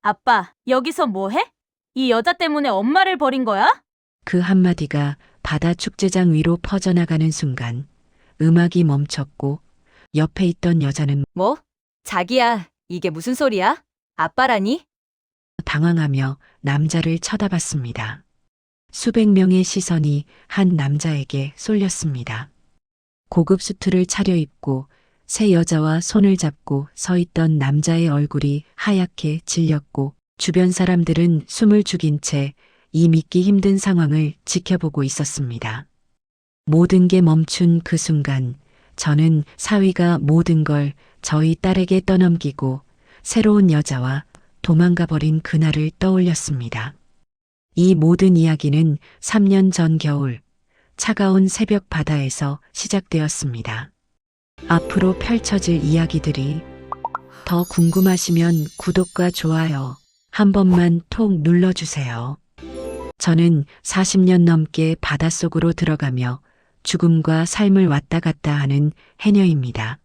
아빠, 여기서 뭐 해? 이 여자 때문에 엄마를 버린 거야? 그 한마디가 바다 축제장 위로 퍼져나가는 순간 음악이 멈췄고 옆에 있던 여자는 뭐? 자기야, 이게 무슨 소리야? 아빠라니? 당황하며 남자를 쳐다봤습니다. 수백 명의 시선이 한 남자에게 쏠렸습니다. 고급 수트를 차려입고 새 여자와 손을 잡고 서 있던 남자의 얼굴이 하얗게 질렸고 주변 사람들은 숨을 죽인 채 이 믿기 힘든 상황을 지켜보고 있었습니다. 모든 게 멈춘 그 순간 저는 사위가 모든 걸 저희 딸에게 떠넘기고 새로운 여자와 도망가 버린 그날을 떠올렸습니다. 이 모든 이야기는 3년 전 겨울 차가운 새벽 바다에서 시작되었습니다. 앞으로 펼쳐질 이야기들이 더 궁금하시면 구독과 좋아요 한 번만 톡 눌러주세요. 저는 40년 넘게 바닷속으로 들어가며 죽음과 삶을 왔다 갔다 하는 해녀입니다.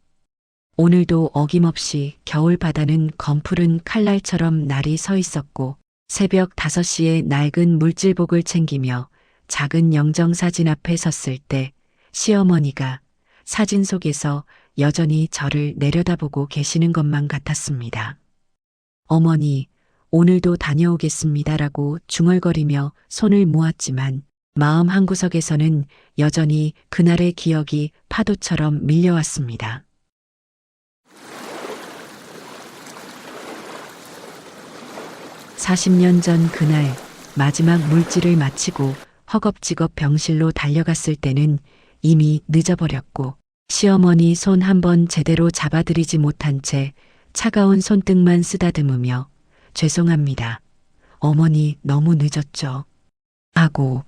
오늘도 어김없이 겨울 바다는 검푸른 칼날처럼 날이 서 있었고 새벽 5시에 낡은 물질복을 챙기며 작은 영정사진 앞에 섰을 때 시어머니가 사진 속에서 여전히 저를 내려다보고 계시는 것만 같았습니다. 어머니, 오늘도 다녀오겠습니다라고 중얼거리며 손을 모았지만 마음 한구석에서는 여전히 그날의 기억이 파도처럼 밀려왔습니다. (40년) 전 그날 마지막 물질을 마치고 허겁지겁 병실로 달려갔을 때는 이미 늦어버렸고 시어머니 손 한 번 제대로 잡아들이지 못한 채 차가운 손등만 쓰다듬으며 죄송합니다. 어머니 너무 늦었죠. 하고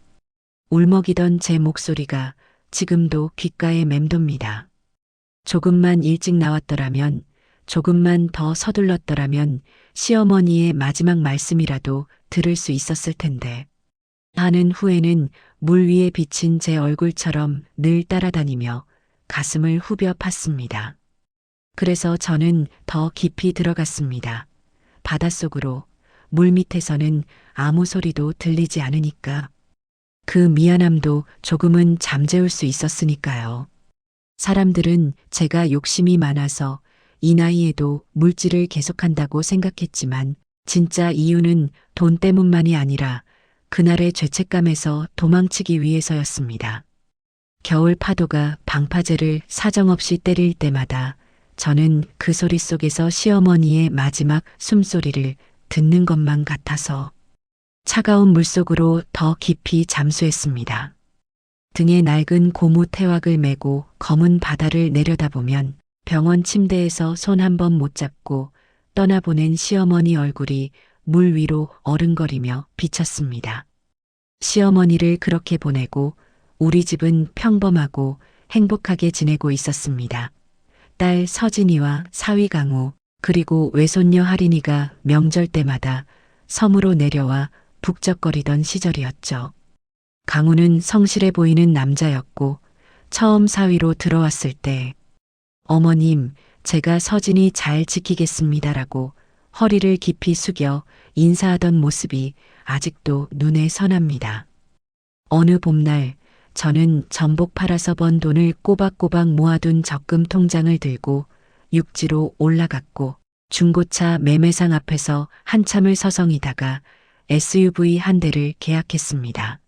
울먹이던 제 목소리가 지금도 귓가에 맴돕니다. 조금만 일찍 나왔더라면, 조금만 더 서둘렀더라면 시어머니의 마지막 말씀이라도 들을 수 있었을 텐데. 하는 후에는 물 위에 비친 제 얼굴처럼 늘 따라다니며 가슴을 후벼 팠습니다. 그래서 저는 더 깊이 들어갔습니다. 바닷속으로 물 밑에서는 아무 소리도 들리지 않으니까. 그 미안함도 조금은 잠재울 수 있었으니까요. 사람들은 제가 욕심이 많아서 이 나이에도 물질을 계속한다고 생각했지만 진짜 이유는 돈 때문만이 아니라 그날의 죄책감에서 도망치기 위해서였습니다. 겨울 파도가 방파제를 사정없이 때릴 때마다 저는 그 소리 속에서 시어머니의 마지막 숨소리를 듣는 것만 같아서 차가운 물속으로 더 깊이 잠수했습니다. 등에 낡은 고무 태왁을 메고 검은 바다를 내려다보면 병원 침대에서 손 한 번 못 잡고 떠나보낸 시어머니 얼굴이 물 위로 어른거리며 비쳤습니다. 시어머니를 그렇게 보내고 우리 집은 평범하고 행복하게 지내고 있었습니다. 딸 서진이와 사위 강우 그리고 외손녀 하린이가 명절 때마다 섬으로 내려와 북적거리던 시절이었죠. 강우는 성실해 보이는 남자였고 처음 사위로 들어왔을 때 어머님, 제가 서진이 잘 지키겠습니다라고 허리를 깊이 숙여 인사하던 모습이 아직도 눈에 선합니다. 어느 봄날 저는 전복 팔아서 번 돈을 꼬박꼬박 모아둔 적금 통장을 들고 육지로 올라갔고 중고차 매매상 앞에서 한참을 서성이다가 SUV 한 대를 계약했습니다.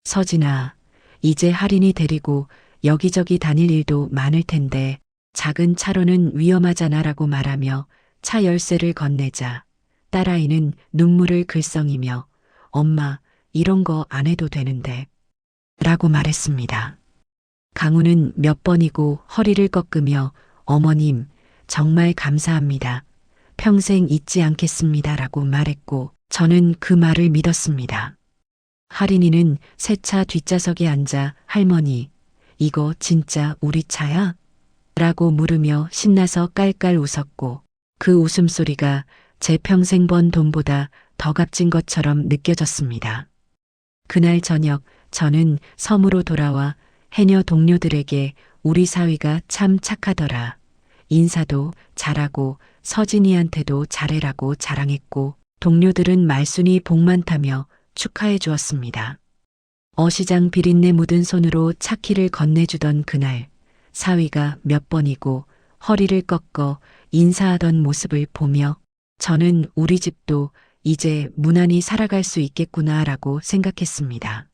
서진아, 이제 할인이 데리고 여기저기 다닐 일도 많을 텐데 작은 차로는 위험하잖아라고 말하며 차 열쇠를 건네자 딸아이는 눈물을 글썽이며 엄마, 이런 거 안 해도 되는데 라고 말했습니다. 강우는 몇 번이고 허리를 꺾으며 어머님, 정말 감사합니다. 평생 잊지 않겠습니다라고 말했고 저는 그 말을 믿었습니다. 하린이는 새 차 뒷좌석에 앉아 할머니, 이거 진짜 우리 차야? 라고 물으며 신나서 깔깔 웃었고 그 웃음소리가 제 평생 번 돈보다 더 값진 것처럼 느껴졌습니다. 그날 저녁 저는 섬으로 돌아와 해녀 동료들에게 우리 사위가 참 착하더라. 인사도 잘하고 서진이한테도 잘해라고 자랑했고 동료들은 말순이 복 많다며 축하해 주었습니다. 어시장 비린내 묻은 손으로 차키를 건네주던 그날 사위가 몇 번이고 허리를 꺾어 인사하던 모습을 보며 저는 우리 집도 이제 무난히 살아갈 수 있겠구나라고 생각했습니다.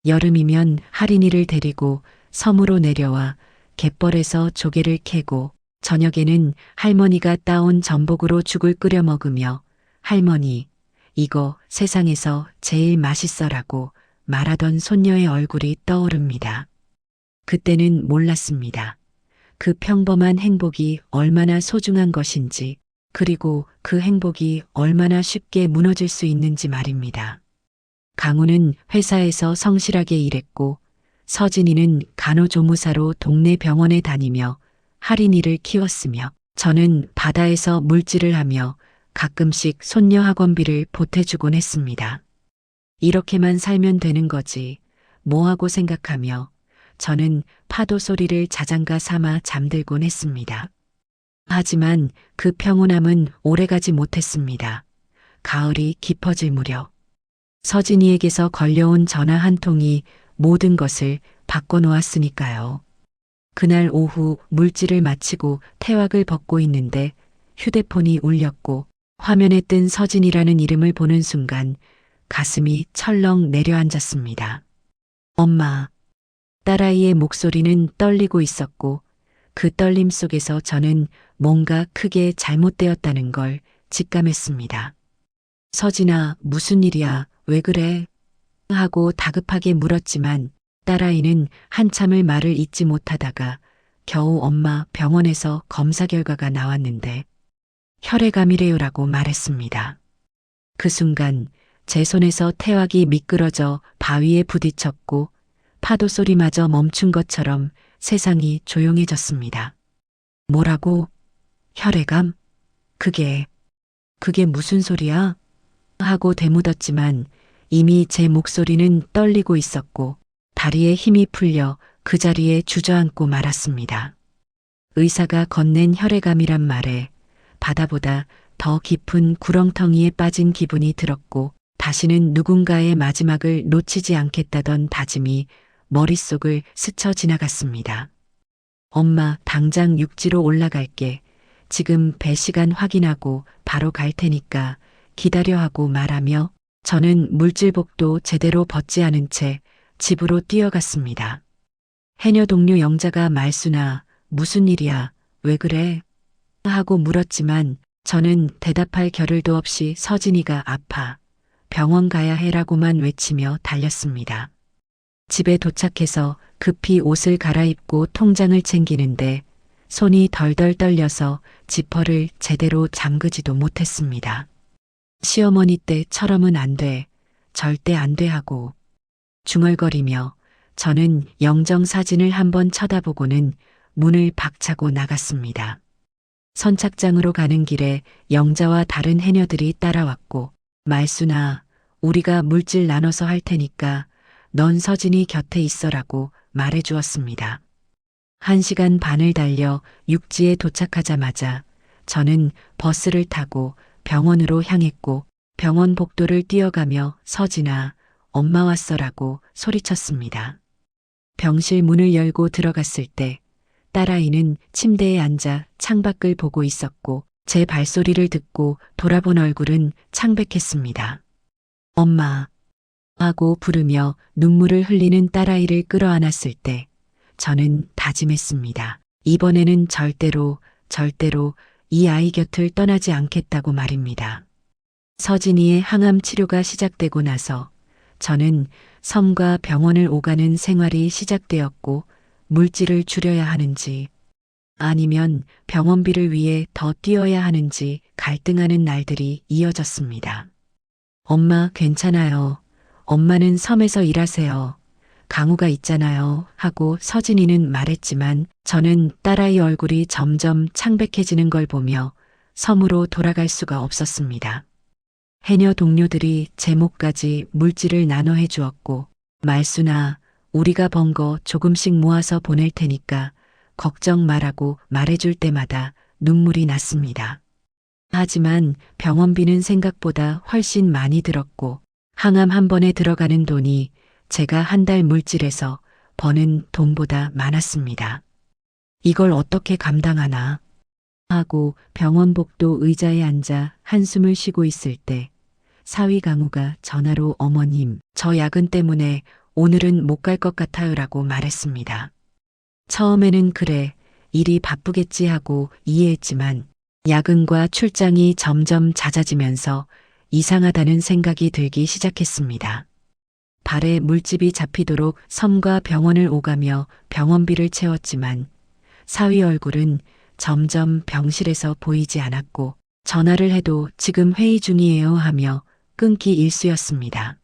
여름이면 할인이를 데리고 섬으로 내려와 갯벌에서 조개를 캐고 저녁에는 할머니가 따온 전복으로 죽을 끓여 먹으며 할머니, 이거 세상에서 제일 맛있어라고 말하던 손녀의 얼굴이 떠오릅니다. 그때는 몰랐습니다. 그 평범한 행복이 얼마나 소중한 것인지, 그리고 그 행복이 얼마나 쉽게 무너질 수 있는지 말입니다. 강우는 회사에서 성실하게 일했고, 서진이는 간호조무사로 동네 병원에 다니며 할인이를 키웠으며, 저는 바다에서 물질을 하며 가끔씩 손녀 학원비를 보태주곤 했습니다. 이렇게만 살면 되는 거지, 뭐하고 생각하며 저는 파도 소리를 자장가 삼아 잠들곤 했습니다. 하지만 그 평온함은 오래가지 못했습니다. 가을이 깊어질 무렵 서진이에게서 걸려온 전화 한 통이 모든 것을 바꿔놓았으니까요. 그날 오후 물질을 마치고 태왁을 벗고 있는데 휴대폰이 울렸고 화면에 뜬 서진이라는 이름을 보는 순간 가슴이 철렁 내려앉았습니다. 엄마. 딸아이의 목소리는 떨리고 있었고 그 떨림 속에서 저는 뭔가 크게 잘못되었다는 걸 직감했습니다. 서진아, 무슨 일이야? 왜 그래? 하고 다급하게 물었지만 딸아이는 한참을 말을 잇지 못하다가 겨우 엄마 병원에서 검사 결과가 나왔는데 혈액암이래요라고 말했습니다. 그 순간 제 손에서 태왁이 미끄러져 바위에 부딪혔고 파도 소리마저 멈춘 것처럼 세상이 조용해졌습니다. 뭐라고? 혈액암? 그게 무슨 소리야? 하고 되묻었지만 이미 제 목소리는 떨리고 있었고 다리에 힘이 풀려 그 자리에 주저앉고 말았습니다. 의사가 건넨 혈액암이란 말에 바다보다 더 깊은 구렁텅이에 빠진 기분이 들었고 다시는 누군가의 마지막을 놓치지 않겠다던 다짐이 머릿속을 스쳐 지나갔습니다. 엄마, 당장 육지로 올라갈게. 지금 배 시간 확인하고 바로 갈 테니까 기다려 하고 말하며 저는 물질복도 제대로 벗지 않은 채 집으로 뛰어갔습니다. 해녀 동료 영자가 말순아, 무슨 일이야? 왜 그래? 하고 물었지만 저는 대답할 겨를도 없이 서진이가 아파. 병원 가야 해라고만 외치며 달렸습니다. 집에 도착해서 급히 옷을 갈아입고 통장을 챙기는데 손이 덜덜 떨려서 지퍼를 제대로 잠그지도 못했습니다. 시어머니 때처럼은 안 돼. 절대 안 돼 하고 중얼거리며 저는 영정 사진을 한번 쳐다보고는 문을 박차고 나갔습니다. 선착장으로 가는 길에 영자와 다른 해녀들이 따라왔고 말순아, 우리가 물질 나눠서 할 테니까 넌 서진이 곁에 있어라고 말해주었습니다. 1시간 반을 달려 육지에 도착하자마자 저는 버스를 타고 병원으로 향했고 병원 복도를 뛰어가며 서진아, 엄마 왔어라고 소리쳤습니다. 병실 문을 열고 들어갔을 때 딸아이는 침대에 앉아 창밖을 보고 있었고 제 발소리를 듣고 돌아본 얼굴은 창백했습니다. 엄마 하고 부르며 눈물을 흘리는 딸아이를 끌어안았을 때 저는 다짐했습니다. 이번에는 절대로 이 아이 곁을 떠나지 않겠다고 말입니다. 서진이의 항암 치료가 시작되고 나서 저는 섬과 병원을 오가는 생활이 시작되었고 물질을 줄여야 하는지 아니면 병원비를 위해 더 뛰어야 하는지 갈등하는 날들이 이어졌습니다. 엄마 괜찮아요. 엄마는 섬에서 일하세요. 강우가 있잖아요. 하고 서진이는 말했지만 저는 딸아이 얼굴이 점점 창백해지는 걸 보며 섬으로 돌아갈 수가 없었습니다. 해녀 동료들이 제 목까지 물질을 나눠 해주었고 말순아, 우리가 번 거 조금씩 모아서 보낼 테니까 걱정 말라고 말해줄 때마다 눈물이 났습니다. 하지만 병원비는 생각보다 훨씬 많이 들었고 항암 한 번에 들어가는 돈이 제가 한 달 물질에서 버는 돈보다 많았습니다. 이걸 어떻게 감당하나 하고 병원 복도 의자에 앉아 한숨을 쉬고 있을 때 사위 강우가 전화로 어머님, 저 야근 때문에 오늘은 못 갈 것 같아요라고 말했습니다. 처음에는 그래, 일이 바쁘겠지 하고 이해했지만 야근과 출장이 점점 잦아지면서 이상하다는 생각이 들기 시작했습니다. 발에 물집이 잡히도록 섬과 병원을 오가며 병원비를 채웠지만 사위 얼굴은 점점 병실에서 보이지 않았고 전화를 해도 지금 회의 중이에요 하며 끊기 일쑤였습니다.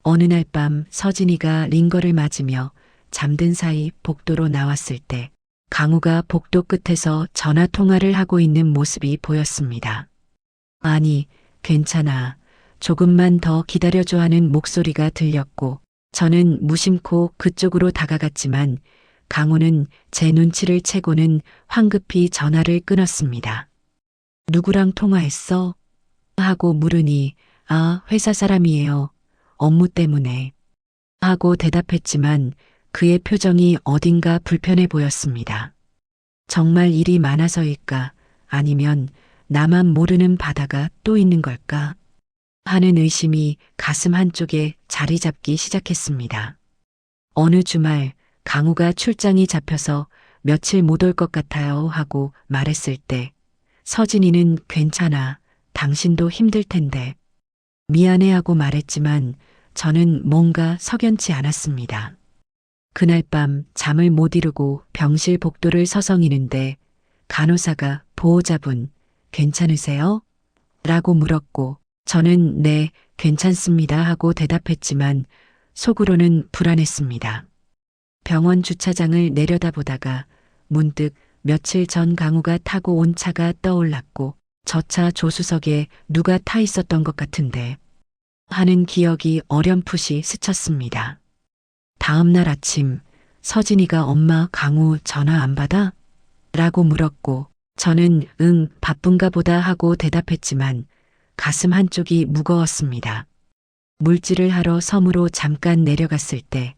어느 날 밤 서진이가 링거를 맞으며 잠든 사이 복도로 나왔을 때 강우가 복도 끝에서 전화 통화를 하고 있는 모습이 보였습니다. 아니, 괜찮아. 조금만 더 기다려줘 하는 목소리가 들렸고 저는 무심코 그쪽으로 다가갔지만 강우는 제 눈치를 채고는 황급히 전화를 끊었습니다. 누구랑 통화했어? 하고 물으니 아, 회사 사람이에요. 업무 때문에. 하고 대답했지만 그의 표정이 어딘가 불편해 보였습니다. 정말 일이 많아서일까? 아니면 나만 모르는 바다가 또 있는 걸까? 하는 의심이 가슴 한쪽에 자리 잡기 시작했습니다. 어느 주말 강우가 출장이 잡혀서 며칠 못 올 것 같아요 하고 말했을 때 서진이는 괜찮아. 당신도 힘들 텐데. 미안해 하고 말했지만 저는 뭔가 석연치 않았습니다. 그날 밤 잠을 못 이루고 병실 복도를 서성이는데 간호사가 보호자분 괜찮으세요? 라고 물었고 저는 네, 괜찮습니다 하고 대답했지만 속으로는 불안했습니다. 병원 주차장을 내려다보다가 문득 며칠 전 강우가 타고 온 차가 떠올랐고 저 차 조수석에 누가 타 있었던 것 같은데 하는 기억이 어렴풋이 스쳤습니다. 다음 날 아침 서진이가 엄마 강우 전화 안 받아? 라고 물었고 저는 응 바쁜가 보다 하고 대답했지만 가슴 한쪽이 무거웠습니다. 물질을 하러 섬으로 잠깐 내려갔을 때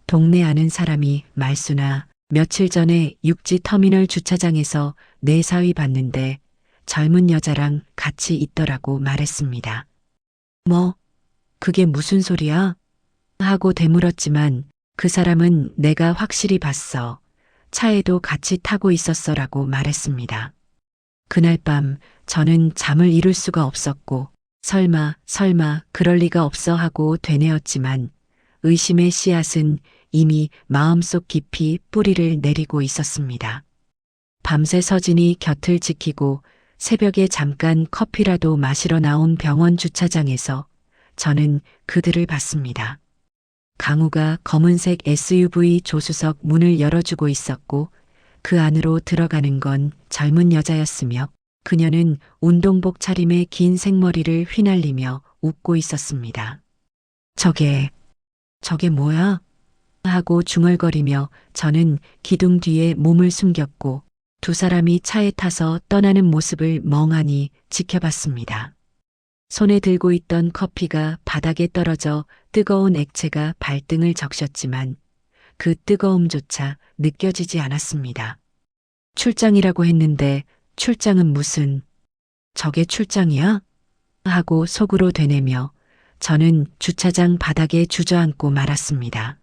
동네 아는 사람이 말수나 며칠 전에 육지 터미널 주차장에서 내 사위 봤는데 젊은 여자랑 같이 있더라고 말했습니다. 뭐? 그게 무슨 소리야? 하고 되물었지만 그 사람은 내가 확실히 봤어. 차에도 같이 타고 있었어라고 말했습니다. 그날 밤 저는 잠을 이룰 수가 없었고 설마 그럴 리가 없어 하고 되뇌었지만 의심의 씨앗은 이미 마음속 깊이 뿌리를 내리고 있었습니다. 밤새 서진이 곁을 지키고 새벽에 잠깐 커피라도 마시러 나온 병원 주차장에서 저는 그들을 봤습니다. 강우가 검은색 SUV 조수석 문을 열어주고 있었고 그 안으로 들어가는 건 젊은 여자였으며 그녀는 운동복 차림에 긴 생머리를 휘날리며 웃고 있었습니다. 저게 뭐야? 하고 중얼거리며 저는 기둥 뒤에 몸을 숨겼고 두 사람이 차에 타서 떠나는 모습을 멍하니 지켜봤습니다. 손에 들고 있던 커피가 바닥에 떨어져 뜨거운 액체가 발등을 적셨지만 그 뜨거움조차 느껴지지 않았습니다. 출장이라고 했는데 출장은 무슨 저게 출장이야? 하고 속으로 되뇌며 저는 주차장 바닥에 주저앉고 말았습니다.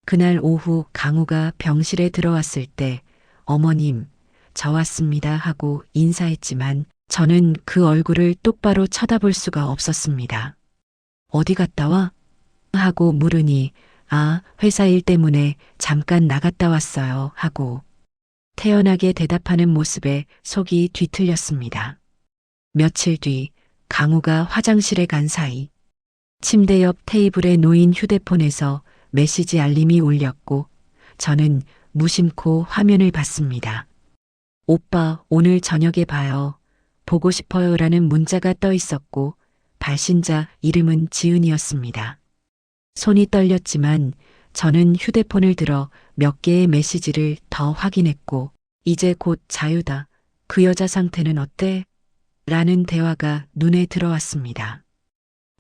그날 오후 강우가 병실에 들어왔을 때 어머님, 저 왔습니다 하고 인사했지만 저는 그 얼굴을 똑바로 쳐다볼 수가 없었습니다. 어디 갔다 와? 하고 물으니 아, 회사 일 때문에 잠깐 나갔다 왔어요 하고 태연하게 대답하는 모습에 속이 뒤틀렸습니다. 며칠 뒤 강우가 화장실에 간 사이 침대 옆 테이블에 놓인 휴대폰에서 메시지 알림이 울렸고 저는 무심코 화면을 봤습니다. 오빠, 오늘 저녁에 봐요. 보고 싶어요 라는 문자가 떠 있었고 발신자 이름은 지은이었습니다. 손이 떨렸지만 저는 휴대폰을 들어 몇 개의 메시지를 더 확인했고 이제 곧 자유다. 그 여자 상태는 어때? 라는 대화가 눈에 들어왔습니다.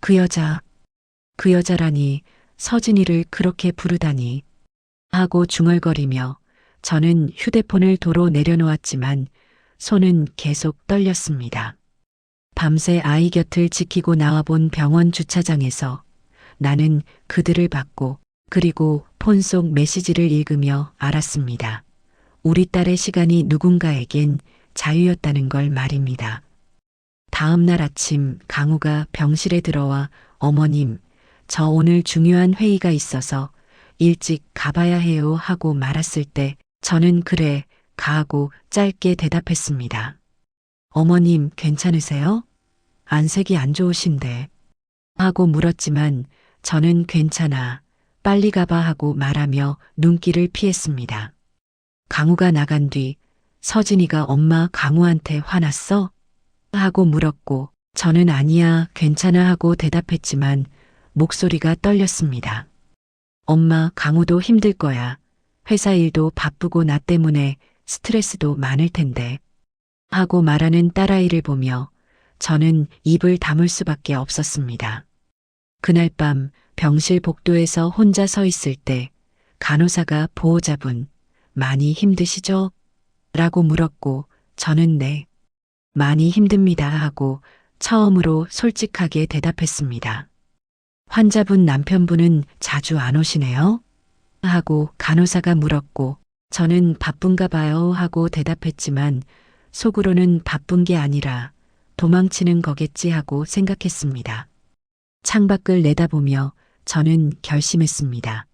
그 여자라니 서진이를 그렇게 부르다니 하고 중얼거리며 저는 휴대폰을 도로 내려놓았지만 손은 계속 떨렸습니다. 밤새 아이 곁을 지키고 나와본 병원 주차장에서 나는 그들을 봤고 그리고 폰 속 메시지를 읽으며 알았습니다. 우리 딸의 시간이 누군가에겐 자유였다는 걸 말입니다. 다음 날 아침 강우가 병실에 들어와 어머님, 저 오늘 중요한 회의가 있어서 일찍 가봐야 해요 하고 말았을 때 저는 그래, 가하고 짧게 대답했습니다. 어머님 괜찮으세요? 안색이 안 좋으신데 하고 물었지만 저는 괜찮아, 빨리 가봐 하고 말하며 눈길을 피했습니다. 강우가 나간 뒤 서진이가 엄마 강우한테 화났어? 하고 물었고 저는 아니야, 괜찮아 하고 대답했지만 목소리가 떨렸습니다. 엄마 강우도 힘들 거야. 회사 일도 바쁘고 나 때문에 스트레스도 많을 텐데 하고 말하는 딸아이를 보며 저는 입을 다물 수밖에 없었습니다. 그날 밤 병실 복도에서 혼자 서 있을 때 간호사가 보호자분 많이 힘드시죠? 라고 물었고 저는 네, 많이 힘듭니다 하고 처음으로 솔직하게 대답했습니다. 환자분 남편분은 자주 안 오시네요? 하고 간호사가 물었고 저는 바쁜가 봐요 하고 대답했지만 속으로는 바쁜 게 아니라 도망치는 거겠지 하고 생각했습니다. 창밖을 내다보며 저는 결심했습니다.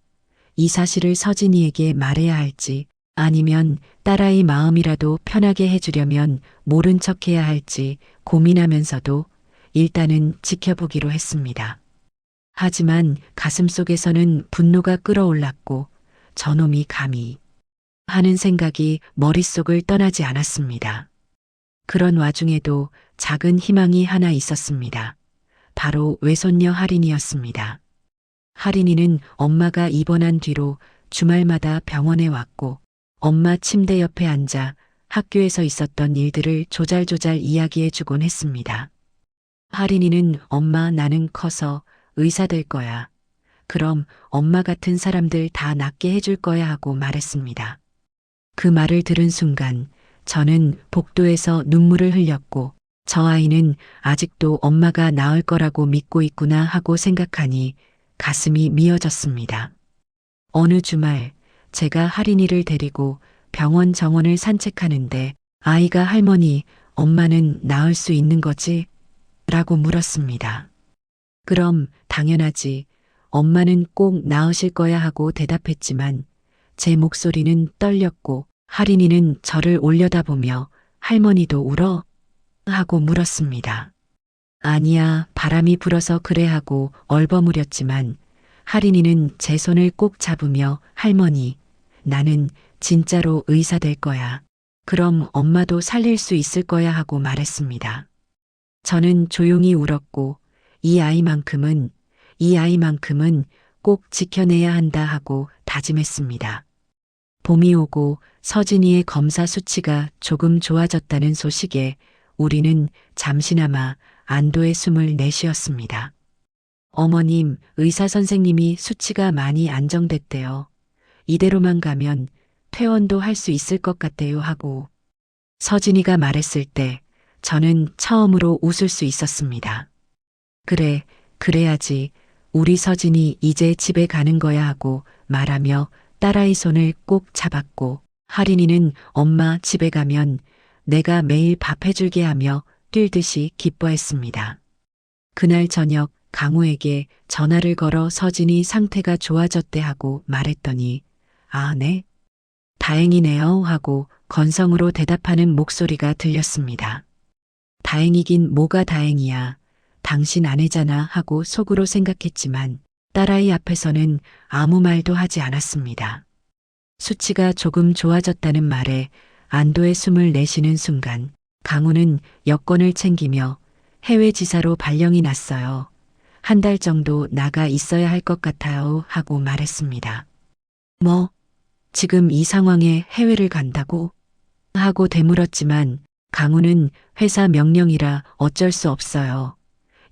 이 사실을 서진이에게 말해야 할지 아니면 딸아이 마음이라도 편하게 해주려면 모른 척해야 할지 고민하면서도 일단은 지켜보기로 했습니다. 하지만 가슴속에서는 분노가 끓어올랐고 저놈이 감히 하는 생각이 머릿속을 떠나지 않았습니다. 그런 와중에도 작은 희망이 하나 있었습니다. 바로 외손녀 하린이였습니다. 하린이는 엄마가 입원한 뒤로 주말마다 병원에 왔고 엄마 침대 옆에 앉아 학교에서 있었던 일들을 조잘조잘 이야기해 주곤 했습니다. 하린이는 엄마 나는 커서 의사 될 거야. 그럼 엄마 같은 사람들 다 낫게 해줄 거야 하고 말했습니다. 그 말을 들은 순간 저는 복도에서 눈물을 흘렸고 저 아이는 아직도 엄마가 나을 거라고 믿고 있구나 하고 생각하니 가슴이 미어졌습니다. 어느 주말 제가 하린이를 데리고 병원 정원을 산책하는데 아이가 할머니, 엄마는 나을 수 있는 거지? 라고 물었습니다. 그럼 당연하지. 엄마는 꼭 나으실 거야 하고 대답했지만 제 목소리는 떨렸고 하린이는 저를 올려다보며 할머니도 울어? 하고 물었습니다. 아니야, 바람이 불어서 그래 하고 얼버무렸지만 하린이는 제 손을 꼭 잡으며 할머니, 나는 진짜로 의사 될 거야. 그럼 엄마도 살릴 수 있을 거야 하고 말했습니다. 저는 조용히 울었고 이 아이만큼은 꼭 지켜내야 한다 하고 다짐했습니다. 봄이 오고 서진이의 검사 수치가 조금 좋아졌다는 소식에 우리는 잠시나마 안도의 숨을 내쉬었습니다. 어머님, 의사 선생님이 수치가 많이 안정됐대요. 이대로만 가면 퇴원도 할 수 있을 것 같대요 하고 서진이가 말했을 때 저는 처음으로 웃을 수 있었습니다. 그래, 그래야지. 우리 서진이 이제 집에 가는 거야 하고 말하며 딸아이 손을 꼭 잡았고 하린이는 엄마 집에 가면 내가 매일 밥 해줄게 하며 뛸듯이 기뻐했습니다. 그날 저녁 강우에게 전화를 걸어 서진이 상태가 좋아졌대 하고 말했더니 아, 네? 다행이네요 하고 건성으로 대답하는 목소리가 들렸습니다. 다행이긴 뭐가 다행이야. 당신 아내잖아 하고 속으로 생각했지만 딸아이 앞에서는 아무 말도 하지 않았습니다. 수치가 조금 좋아졌다는 말에 안도의 숨을 내쉬는 순간 강우는 여권을 챙기며 해외 지사로 발령이 났어요. 한 달 정도 나가 있어야 할 것 같아요 하고 말했습니다. 뭐? 지금 이 상황에 해외를 간다고? 하고 되물었지만 강우는 회사 명령이라 어쩔 수 없어요.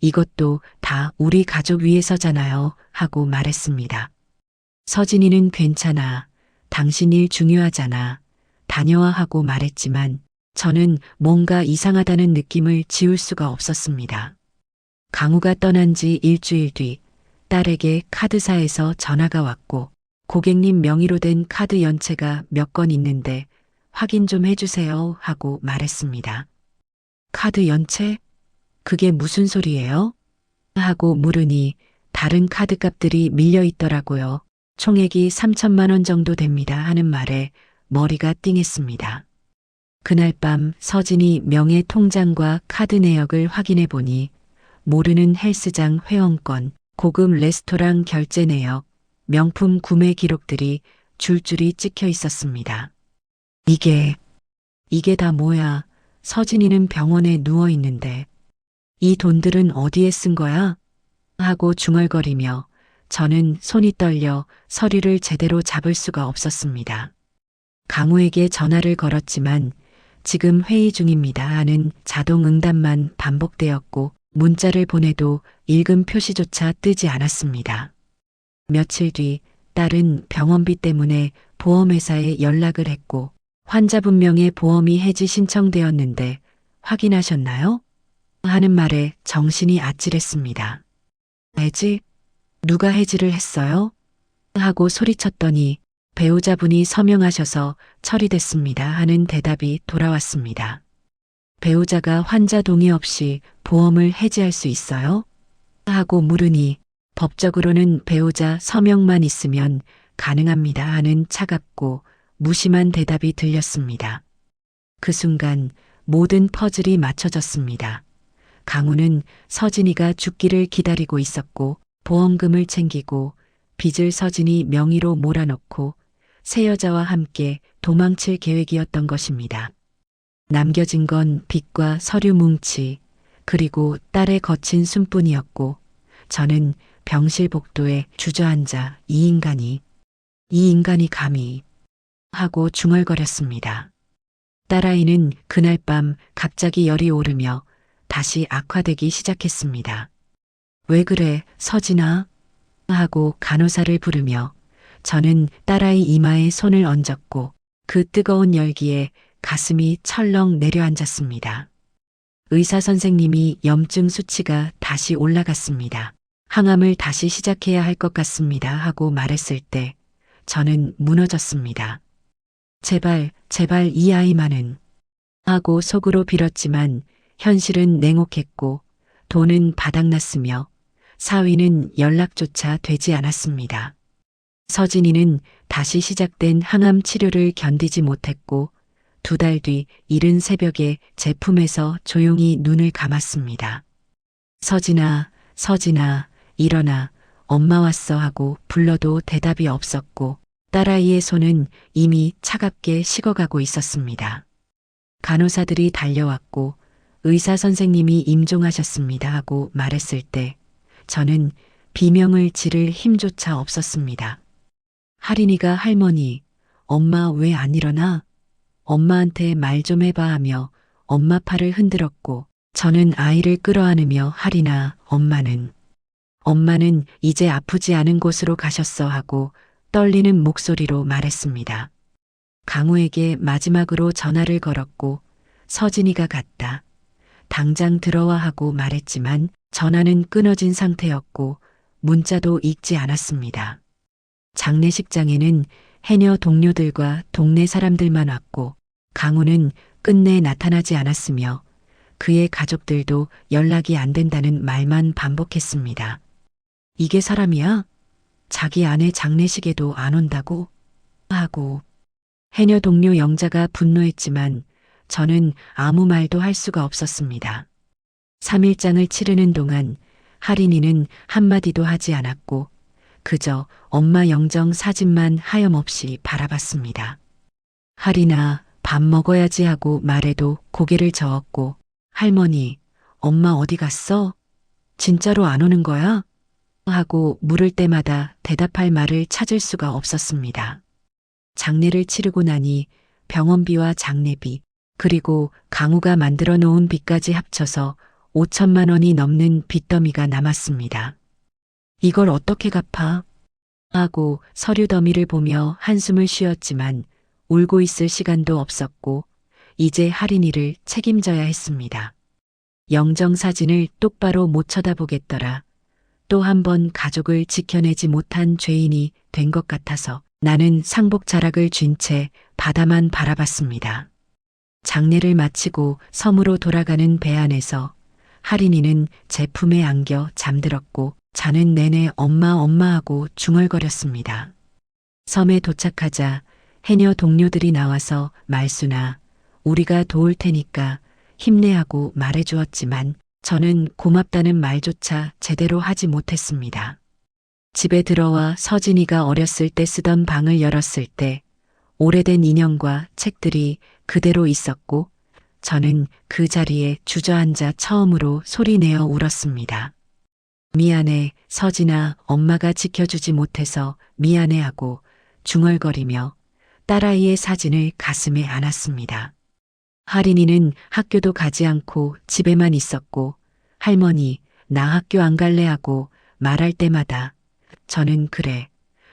이것도 다 우리 가족 위해서잖아요. 하고 말했습니다. 서진이는 괜찮아. 당신 일 중요하잖아. 다녀와 하고 말했지만 저는 뭔가 이상하다는 느낌을 지울 수가 없었습니다. 강우가 떠난 지 일주일 뒤 딸에게 카드사에서 전화가 왔고 고객님 명의로 된 카드 연체가 몇 건 있는데 확인 좀 해주세요 하고 말했습니다. 카드 연체? 그게 무슨 소리예요? 하고 물으니 다른 카드 값들이 밀려 있더라고요. 총액이 3천만 원 정도 됩니다 하는 말에 머리가 띵했습니다. 그날 밤 서진이 명의 통장과 카드 내역을 확인해 보니 모르는 헬스장 회원권, 고급 레스토랑 결제 내역, 명품 구매 기록들이 줄줄이 찍혀 있었습니다. 이게 다 뭐야? 서진이는 병원에 누워 있는데 이 돈들은 어디에 쓴 거야? 하고 중얼거리며 저는 손이 떨려 서류를 제대로 잡을 수가 없었습니다. 강우에게 전화를 걸었지만 지금 회의 중입니다 하는 자동 응답만 반복되었고 문자를 보내도 읽음 표시조차 뜨지 않았습니다. 며칠 뒤 딸은 병원비 때문에 보험회사에 연락을 했고 환자분명의 보험이 해지 신청되었는데 확인하셨나요? 하는 말에 정신이 아찔했습니다. 해지? 누가 해지를 했어요? 하고 소리쳤더니 배우자분이 서명하셔서 처리됐습니다 하는 대답이 돌아왔습니다. 배우자가 환자 동의 없이 보험을 해지할 수 있어요? 하고 물으니 법적으로는 배우자 서명만 있으면 가능합니다 하는 차갑고 무심한 대답이 들렸습니다. 그 순간 모든 퍼즐이 맞춰졌습니다. 강우는 서진이가 죽기를 기다리고 있었고 보험금을 챙기고 빚을 서진이 명의로 몰아넣고 새 여자와 함께 도망칠 계획이었던 것입니다. 남겨진 건 빚과 서류 뭉치 그리고 딸의 거친 숨뿐이었고 저는 병실 복도에 주저앉아 이 인간이 감히 하고 중얼거렸습니다. 딸아이는 그날 밤 갑자기 열이 오르며 다시 악화되기 시작했습니다. 왜 그래, 서진아? 하고 간호사를 부르며 저는 딸아이 이마에 손을 얹었고 그 뜨거운 열기에 가슴이 철렁 내려앉았습니다. 의사 선생님이 염증 수치가 다시 올라갔습니다. 항암을 다시 시작해야 할 것 같습니다 하고 말했을 때 저는 무너졌습니다. 제발 이 아이만은 하고 속으로 빌었지만 현실은 냉혹했고 돈은 바닥났으며 사위는 연락조차 되지 않았습니다. 서진이는 다시 시작된 항암 치료를 견디지 못했고 2달 뒤 이른 새벽에 제 품에서 조용히 눈을 감았습니다. 서진아, 일어나, 엄마 왔어 하고 불러도 대답이 없었고 딸아이의 손은 이미 차갑게 식어가고 있었습니다. 간호사들이 달려왔고 의사 선생님이 임종하셨습니다 하고 말했을 때 저는 비명을 지를 힘조차 없었습니다. 할인이가 할머니, 엄마 왜 안 일어나? 엄마한테 말 좀 해봐 하며 엄마 팔을 흔들었고 저는 아이를 끌어안으며 할인아, 엄마는 이제 아프지 않은 곳으로 가셨어 하고 떨리는 목소리로 말했습니다. 강우에게 마지막으로 전화를 걸었고 서진이가 갔다. 당장 들어와 하고 말했지만 전화는 끊어진 상태였고 문자도 읽지 않았습니다. 장례식장에는 해녀 동료들과 동네 사람들만 왔고 강우는 끝내 나타나지 않았으며 그의 가족들도 연락이 안 된다는 말만 반복했습니다. 이게 사람이야? 자기 아내 장례식에도 안 온다고? 하고 해녀 동료 영자가 분노했지만 저는 아무 말도 할 수가 없었습니다. 3일장을 치르는 동안 할인이는 한마디도 하지 않았고 그저 엄마 영정 사진만 하염없이 바라봤습니다. 할인아, 밥 먹어야지 하고 말해도 고개를 저었고 할머니, 엄마 어디 갔어? 진짜로 안 오는 거야? 하고 물을 때마다 대답할 말을 찾을 수가 없었습니다. 장례를 치르고 나니 병원비와 장례비, 그리고 강우가 만들어 놓은 빚까지 합쳐서 5천만 원이 넘는 빚더미가 남았습니다. 이걸 어떻게 갚아? 하고 서류 더미를 보며 한숨을 쉬었지만 울고 있을 시간도 없었고 이제 할인이를 책임져야 했습니다. 영정사진을 똑바로 못 쳐다보겠더라. 또 한 번 가족을 지켜내지 못한 죄인이 된 것 같아서 나는 상복 자락을 쥔 채 바다만 바라봤습니다. 장례를 마치고 섬으로 돌아가는 배 안에서 할인이는 제 품에 안겨 잠들었고 자는 내내 엄마 하고 중얼거렸습니다. 섬에 도착하자 해녀 동료들이 나와서 말수나 우리가 도울 테니까 힘내 하고 말해주었지만 저는 고맙다는 말조차 제대로 하지 못했습니다. 집에 들어와 서진이가 어렸을 때 쓰던 방을 열었을 때 오래된 인형과 책들이 그대로 있었고 저는 그 자리에 주저앉아 처음으로 소리내어 울었습니다. 미안해, 서진아, 엄마가 지켜주지 못해서 미안해하고 중얼거리며 딸아이의 사진을 가슴에 안았습니다. 할인이는 학교도 가지 않고 집에만 있었고 할머니, 나 학교 안 갈래 하고 말할 때마다 저는 그래,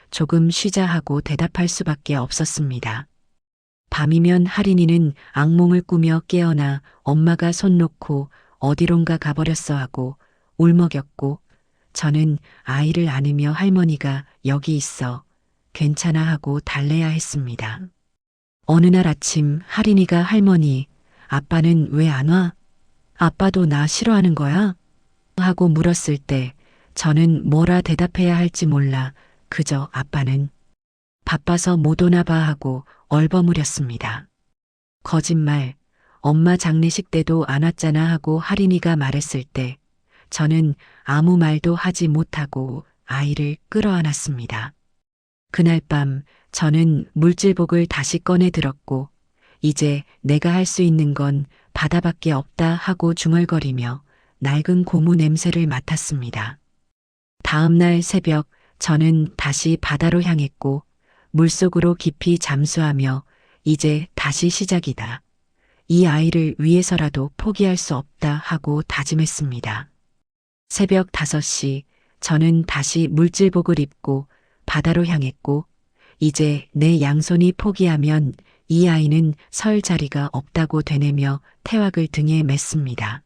조금 쉬자 하고 대답할 수밖에 없었습니다. 밤이면 할인이는 악몽을 꾸며 깨어나 엄마가 손 놓고 어디론가 가버렸어 하고 울먹였고 저는 아이를 안으며 할머니가 여기 있어 괜찮아 하고 달래야 했습니다. 어느 날 아침 할인이가 할머니, 아빠는 왜 안 와? 아빠도 나 싫어하는 거야? 하고 물었을 때 저는 뭐라 대답해야 할지 몰라 그저 아빠는 바빠서 못 오나 봐 하고 얼버무렸습니다. 거짓말, 엄마 장례식 때도 안 왔잖아 하고 할인이가 말했을 때 저는 아무 말도 하지 못하고 아이를 끌어안았습니다. 그날 밤 저는 물질복을 다시 꺼내 들었고 이제 내가 할 수 있는 건 바다밖에 없다 하고 중얼거리며 낡은 고무 냄새를 맡았습니다. 다음 날 새벽 저는 다시 바다로 향했고 물속으로 깊이 잠수하며 이제 다시 시작이다. 이 아이를 위해서라도 포기할 수 없다 하고 다짐했습니다. 새벽 5시 저는 다시 물질복을 입고 바다로 향했고 이제 내 양손이 포기하면 이 아이는 설 자리가 없다고 되뇌며 태왁을 등에 맸습니다.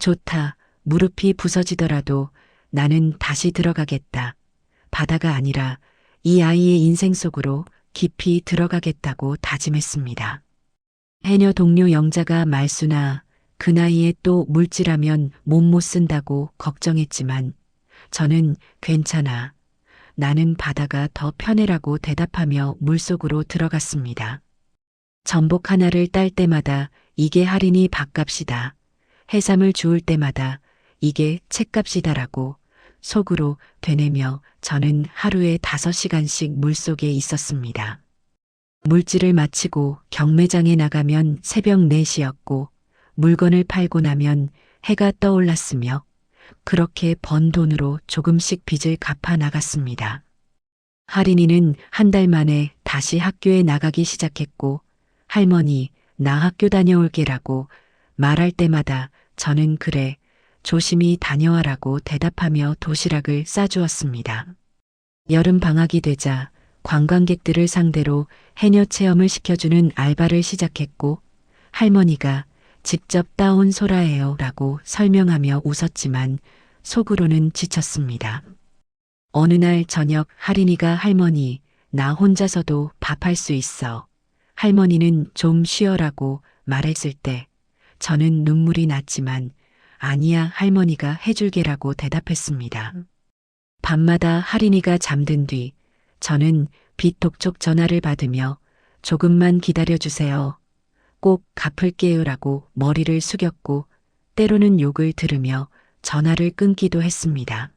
좋다. 무릎이 부서지더라도 나는 다시 들어가겠다. 바다가 아니라 이 아이의 인생 속으로 깊이 들어가겠다고 다짐했습니다. 해녀 동료 영자가 말수나 그 나이에 또 물질하면 몸 못 쓴다고 걱정했지만 저는 괜찮아. 나는 바다가 더 편해라고 대답하며 물속으로 들어갔습니다. 전복 하나를 딸 때마다 이게 할인이 밥값이다. 해삼을 주울 때마다 이게 책값이다라고 속으로 되뇌며 저는 하루에 5시간씩 물속에 있었습니다. 물질을 마치고 경매장에 나가면 새벽 4시였고 물건을 팔고 나면 해가 떠올랐으며 그렇게 번 돈으로 조금씩 빚을 갚아 나갔습니다. 할인이는 한 달 만에 다시 학교에 나가기 시작했고 할머니, 나 학교 다녀올게라고 말할 때마다 저는 그래, 조심히 다녀와라고 대답하며 도시락을 싸주었습니다. 여름 방학이 되자 관광객들을 상대로 해녀 체험을 시켜주는 알바를 시작했고 할머니가 직접 따온 소라예요 라고 설명하며 웃었지만 속으로는 지쳤습니다. 어느 날 저녁 할인이가 할머니, 나 혼자서도 밥할 수 있어. 할머니는 좀 쉬어라고 말했을 때 저는 눈물이 났지만 아니야 할머니가 해줄게라고 대답했습니다. 밤마다 할인이가 잠든 뒤 저는 비톡촉 전화를 받으며 조금만 기다려주세요. 꼭 갚을게요라고 머리를 숙였고 때로는 욕을 들으며 전화를 끊기도 했습니다.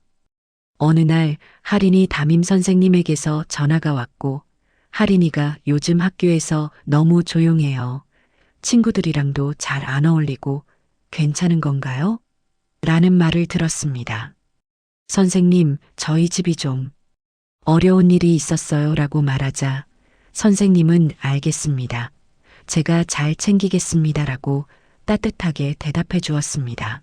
어느 날 할인이 담임 선생님에게서 전화가 왔고 할인이가 요즘 학교에서 너무 조용해요. 친구들이랑도 잘 안 어울리고 괜찮은 건가요? 라는 말을 들었습니다. 선생님, 저희 집이 좀 어려운 일이 있었어요 라고 말하자 선생님은 알겠습니다. 제가 잘 챙기겠습니다라고 따뜻하게 대답해 주었습니다.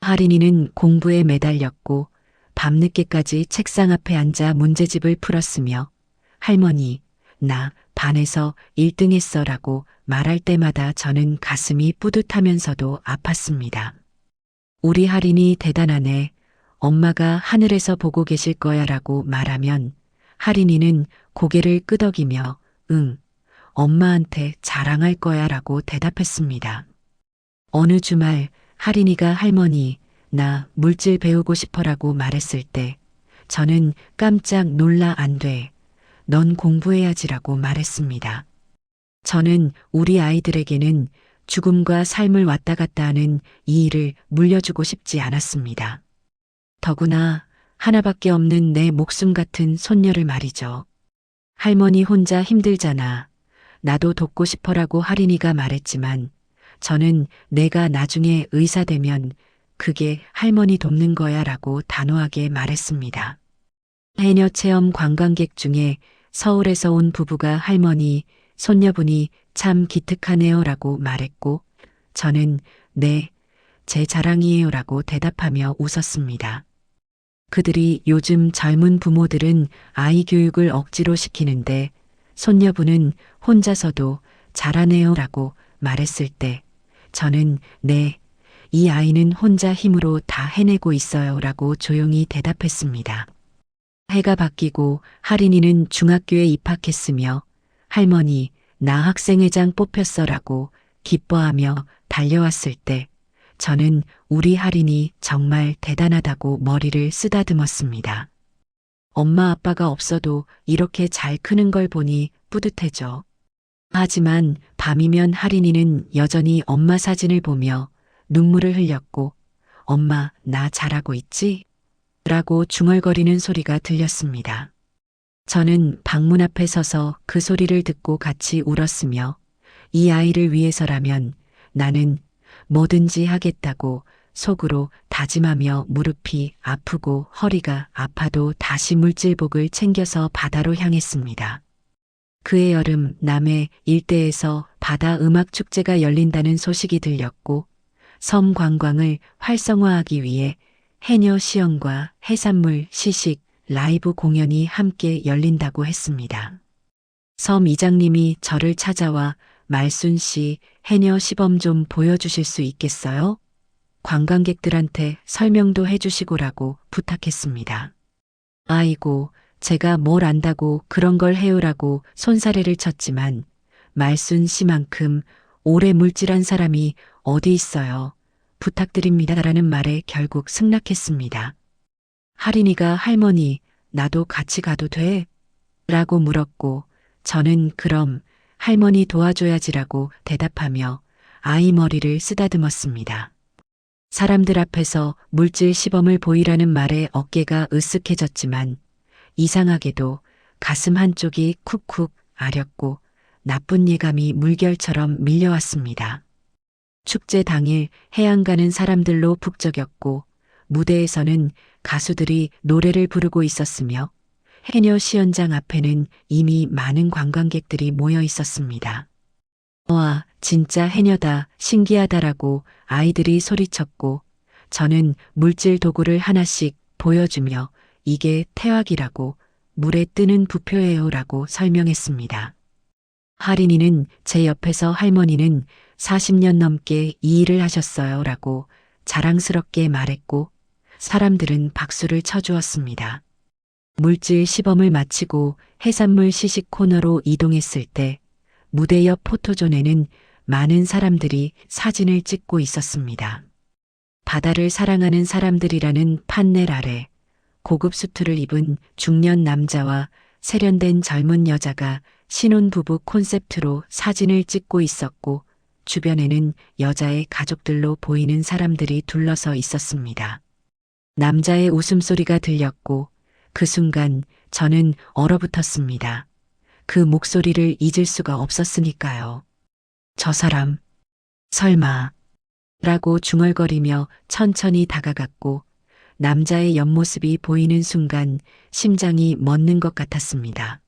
할인이는 공부에 매달렸고 밤늦게까지 책상 앞에 앉아 문제집을 풀었으며 할머니, 나 반에서 1등 했어라고 말할 때마다 저는 가슴이 뿌듯하면서도 아팠습니다. 우리 할인이 대단하네. 엄마가 하늘에서 보고 계실 거야 라고 말하면 할인이는 고개를 끄덕이며 응, 엄마한테 자랑할 거야 라고 대답했습니다. 어느 주말 할인이가 할머니, 나 물질 배우고 싶어라고 말했을 때 저는 깜짝 놀라 안 돼. 넌 공부해야지라고 말했습니다. 저는 우리 아이들에게는 죽음과 삶을 왔다 갔다 하는 이 일을 물려주고 싶지 않았습니다. 더구나 하나밖에 없는 내 목숨 같은 손녀를 말이죠. 할머니 혼자 힘들잖아. 나도 돕고 싶어라고 할인이가 말했지만 저는 내가 나중에 의사 되면 그게 할머니 돕는 거야 라고 단호하게 말했습니다. 해녀 체험 관광객 중에 서울에서 온 부부가 할머니, 손녀분이 참 기특하네요 라고 말했고 저는 네, 제 자랑이에요 라고 대답하며 웃었습니다. 그들이 요즘 젊은 부모들은 아이 교육을 억지로 시키는데 손녀분은 혼자서도 잘하네요 라고 말했을 때 저는 네, 이 아이는 혼자 힘으로 다 해내고 있어요 라고 조용히 대답했습니다. 해가 바뀌고 할인이는 중학교에 입학했으며 할머니, 나 학생회장 뽑혔어 라고 기뻐하며 달려왔을 때 저는 우리 할인이 정말 대단하다고 머리를 쓰다듬었습니다. 엄마 아빠가 없어도 이렇게 잘 크는 걸 보니 뿌듯해져. 하지만 밤이면 할인이는 여전히 엄마 사진을 보며 눈물을 흘렸고 엄마 나 잘하고 있지? 라고 중얼거리는 소리가 들렸습니다. 저는 방문 앞에 서서 그 소리를 듣고 같이 울었으며 이 아이를 위해서라면 나는 뭐든지 하겠다고 속으로 다짐하며 무릎이 아프고 허리가 아파도 다시 물질복을 챙겨서 바다로 향했습니다. 그해 여름 남해 일대에서 바다 음악 축제가 열린다는 소식이 들렸고 섬 관광을 활성화하기 위해 해녀 시연과 해산물 시식, 라이브 공연이 함께 열린다고 했습니다. 섬 이장님이 저를 찾아와 말순 씨 해녀 시범 좀 보여주실 수 있겠어요? 관광객들한테 설명도 해주시고라고 부탁했습니다. 아이고, 제가 뭘 안다고 그런 걸 해요라고 손사래를 쳤지만 말순 씨만큼 오래 물질한 사람이 어디 있어요. 부탁드립니다라는 말에 결국 승낙했습니다. 할인이가 할머니, 나도 같이 가도 돼? 라고 물었고 저는 그럼 할머니 도와줘야지라고 대답하며 아이 머리를 쓰다듬었습니다. 사람들 앞에서 물질 시범을 보이라는 말에 어깨가 으쓱해졌지만 이상하게도 가슴 한쪽이 쿡쿡 아렸고 나쁜 예감이 물결처럼 밀려왔습니다. 축제 당일 해안 가는 사람들로 북적였고 무대에서는 가수들이 노래를 부르고 있었으며 해녀 시연장 앞에는 이미 많은 관광객들이 모여 있었습니다. 와, 진짜 해녀다, 신기하다라고 아이들이 소리쳤고 저는 물질 도구를 하나씩 보여주며 이게 태왁이라고 물에 뜨는 부표예요라고 설명했습니다. 할인이는 제 옆에서 할머니는 40년 넘게 이 일을 하셨어요 라고 자랑스럽게 말했고 사람들은 박수를 쳐주었습니다. 물질 시범을 마치고 해산물 시식 코너로 이동했을 때 무대 옆 포토존에는 많은 사람들이 사진을 찍고 있었습니다. 바다를 사랑하는 사람들이라는 판넬 아래 고급 수트를 입은 중년 남자와 세련된 젊은 여자가 신혼부부 콘셉트로 사진을 찍고 있었고 주변에는 여자의 가족들로 보이는 사람들이 둘러서 있었습니다. 남자의 웃음소리가 들렸고 그 순간 저는 얼어붙었습니다. 그 목소리를 잊을 수가 없었으니까요. 저 사람, 설마, 라고 중얼거리며 천천히 다가갔고 남자의 옆모습이 보이는 순간 심장이 멎는 것 같았습니다.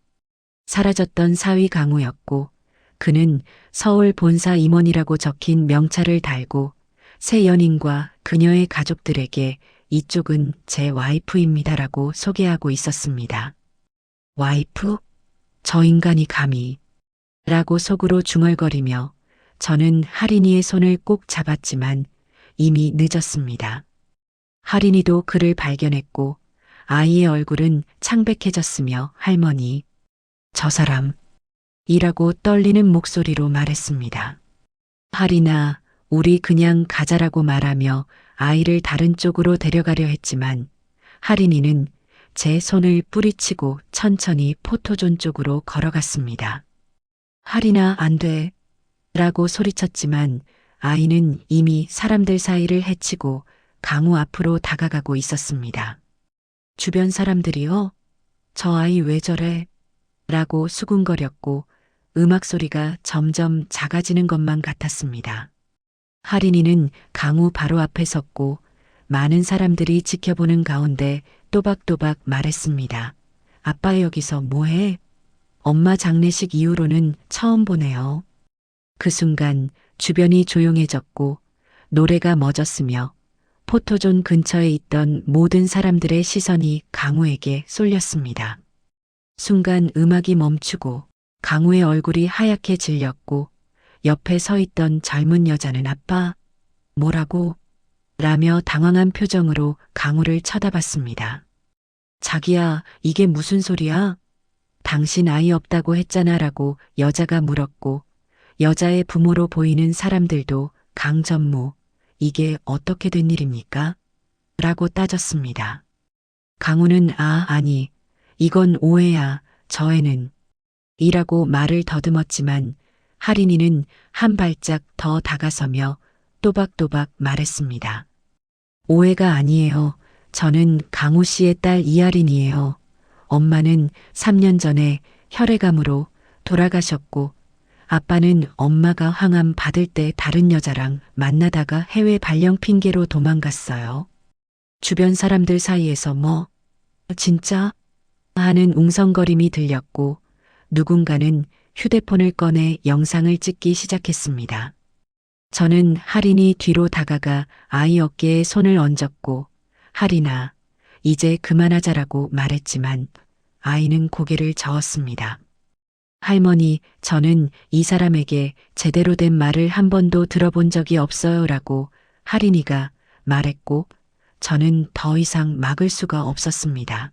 사라졌던 사위 강우였고 그는 서울 본사 임원이라고 적힌 명찰을 달고 새 연인과 그녀의 가족들에게 이쪽은 제 와이프입니다라고 소개하고 있었습니다. 와이프? 저 인간이 감히? 라고 속으로 중얼거리며 저는 할인이의 손을 꼭 잡았지만 이미 늦었습니다. 할인이도 그를 발견했고 아이의 얼굴은 창백해졌으며 할머니, 저 사람, 이라고 떨리는 목소리로 말했습니다. 할인아, 우리 그냥 가자라고 말하며 아이를 다른 쪽으로 데려가려 했지만 할인이는 제 손을 뿌리치고 천천히 포토존 쪽으로 걸어갔습니다. 할인아, 안 돼. 라고 소리쳤지만 아이는 이미 사람들 사이를 헤치고 강우 앞으로 다가가고 있었습니다. 주변 사람들이요? 저 아이 왜 저래? 라고 수군거렸고 음악 소리가 점점 작아지는 것만 같았습니다. 할인이는 강우 바로 앞에 섰고 많은 사람들이 지켜보는 가운데 또박또박 말했습니다. 아빠 여기서 뭐해? 엄마 장례식 이후로는 처음 보네요. 그 순간 주변이 조용해졌고 노래가 멎었으며 포토존 근처에 있던 모든 사람들의 시선이 강우에게 쏠렸습니다. 순간 음악이 멈추고 강우의 얼굴이 하얗게 질렸고 옆에 서 있던 젊은 여자는 아빠, 뭐라고? 라며 당황한 표정으로 강우를 쳐다봤습니다. 자기야, 이게 무슨 소리야? 당신 아이 없다고 했잖아 라고 여자가 물었고 여자의 부모로 보이는 사람들도 강전무, 이게 어떻게 된 일입니까? 라고 따졌습니다. 강우는 아니, 이건 오해야, 저 애는. 이라고 말을 더듬었지만 할인이는 한 발짝 더 다가서며 또박또박 말했습니다. 오해가 아니에요. 저는 강우 씨의 딸 이하린이에요. 엄마는 3년 전에 혈액암으로 돌아가셨고 아빠는 엄마가 항암 받을 때 다른 여자랑 만나다가 해외 발령 핑계로 도망갔어요. 주변 사람들 사이에서 뭐, 진짜? 하는 웅성거림이 들렸고 누군가는 휴대폰을 꺼내 영상을 찍기 시작했습니다. 저는 할인이 뒤로 다가가 아이 어깨에 손을 얹었고 할인아, 이제 그만하자라고 말했지만 아이는 고개를 저었습니다. 할머니, 저는 이 사람에게 제대로 된 말을 한 번도 들어본 적이 없어요라고 할인이가 말했고 저는 더 이상 막을 수가 없었습니다.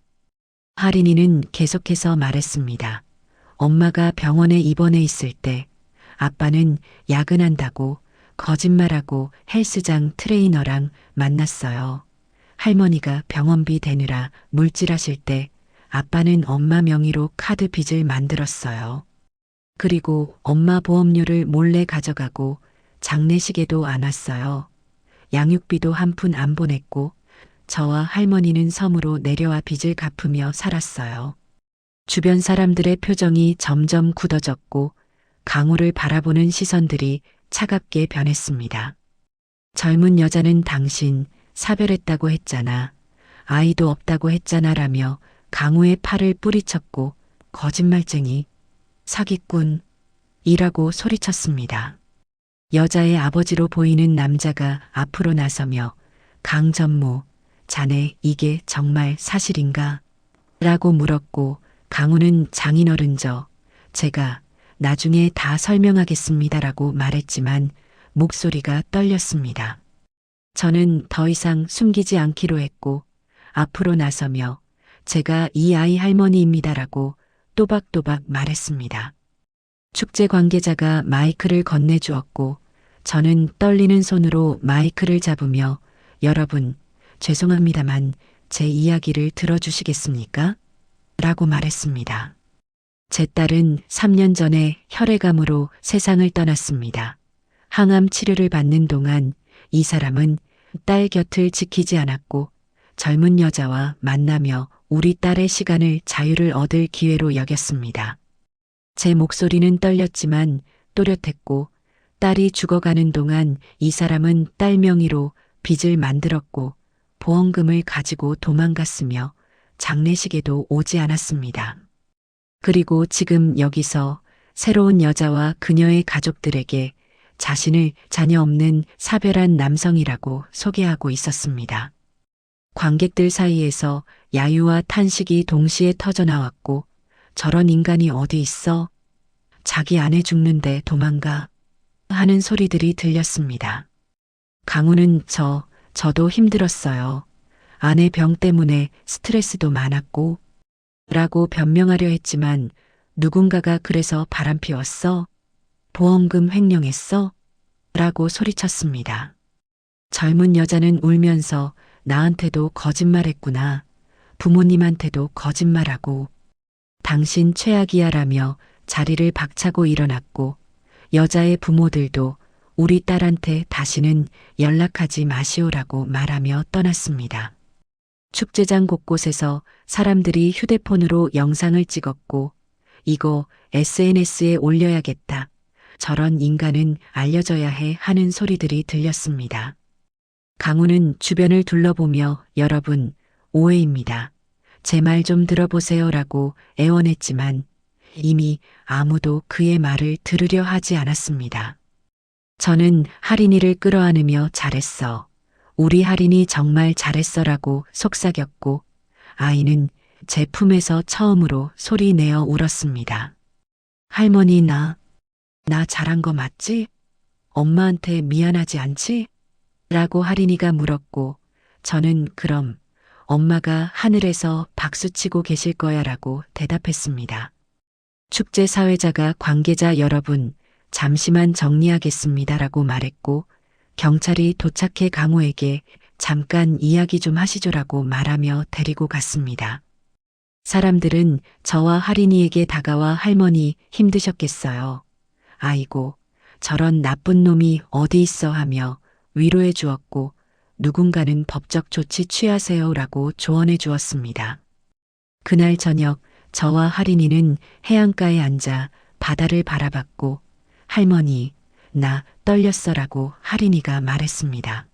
할인이는 계속해서 말했습니다. 엄마가 병원에 입원해 있을 때 아빠는 야근한다고 거짓말하고 헬스장 트레이너랑 만났어요. 할머니가 병원비 대느라 물질하실 때 아빠는 엄마 명의로 카드 빚을 만들었어요. 그리고 엄마 보험료를 몰래 가져가고 장례식에도 안 왔어요. 양육비도 한 푼 안 보냈고 저와 할머니는 섬으로 내려와 빚을 갚으며 살았어요. 주변 사람들의 표정이 점점 굳어졌고 강우를 바라보는 시선들이 차갑게 변했습니다. 젊은 여자는 당신 사별했다고 했잖아. 아이도 없다고 했잖아 라며 강우의 팔을 뿌리쳤고 거짓말쟁이, 사기꾼, 이라고 소리쳤습니다. 여자의 아버지로 보이는 남자가 앞으로 나서며 강전무, 자네 이게 정말 사실인가? 라고 물었고 강우는 장인어른저 제가 나중에 다 설명하겠습니다라고 말했지만 목소리가 떨렸습니다. 저는 더 이상 숨기지 않기로 했고 앞으로 나서며 제가 이 아이 할머니입니다라고 또박또박 말했습니다. 축제 관계자가 마이크를 건네주었고 저는 떨리는 손으로 마이크를 잡으며 여러분 죄송합니다만 제 이야기를 들어주시겠습니까? 라고 말했습니다. 제 딸은 3년 전에 혈액암으로 세상을 떠났습니다. 항암 치료를 받는 동안 이 사람은 딸 곁을 지키지 않았고 젊은 여자와 만나며 우리 딸의 시간을 자유를 얻을 기회로 여겼습니다. 제 목소리는 떨렸지만 또렷했고 딸이 죽어가는 동안 이 사람은 딸 명의로 빚을 만들었고 보험금을 가지고 도망갔으며 장례식에도 오지 않았습니다. 그리고 지금 여기서 새로운 여자와 그녀의 가족들에게 자신을 자녀 없는 사별한 남성이라고 소개하고 있었습니다. 관객들 사이에서 야유와 탄식이 동시에 터져나왔고, 저런 인간이 어디 있어? 자기 아내 죽는데 도망가? 하는 소리들이 들렸습니다. 강우는 저도 힘들었어요. 아내 병 때문에 스트레스도 많았고, 라고 변명하려 했지만 누군가가 그래서 바람피웠어? 보험금 횡령했어? 라고 소리쳤습니다. 젊은 여자는 울면서 나한테도 거짓말했구나. 부모님한테도 거짓말하고. 당신 최악이야 라며 자리를 박차고 일어났고, 여자의 부모들도 우리 딸한테 다시는 연락하지 마시오라고 말하며 떠났습니다. 축제장 곳곳에서 사람들이 휴대폰으로 영상을 찍었고, 이거 SNS에 올려야겠다. 저런 인간은 알려져야 해 하는 소리들이 들렸습니다. 강우는 주변을 둘러보며 여러분, 오해입니다. 제 말 좀 들어보세요 라고 애원했지만 이미 아무도 그의 말을 들으려 하지 않았습니다. 저는 할인이를 끌어안으며 잘했어. 우리 할인이 정말 잘했어라고 속삭였고 아이는 제 품에서 처음으로 소리 내어 울었습니다. 할머니 나 잘한 거 맞지? 엄마한테 미안하지 않지? 라고 할인이가 물었고 저는 그럼 엄마가 하늘에서 박수치고 계실 거야 라고 대답했습니다. 축제 사회자가 관계자 여러분 잠시만 정리하겠습니다 라고 말했고 경찰이 도착해 강우에게 잠깐 이야기 좀 하시죠라고 말하며 데리고 갔습니다. 사람들은 저와 할인이에게 다가와 할머니 힘드셨겠어요. 아이고 저런 나쁜 놈이 어디 있어 하며 위로해 주었고 누군가는 법적 조치 취하세요라고 조언해 주었습니다. 그날 저녁 저와 할인이는 해안가에 앉아 바다를 바라봤고 할머니 나 떨렸어라고 할인이가 말했습니다.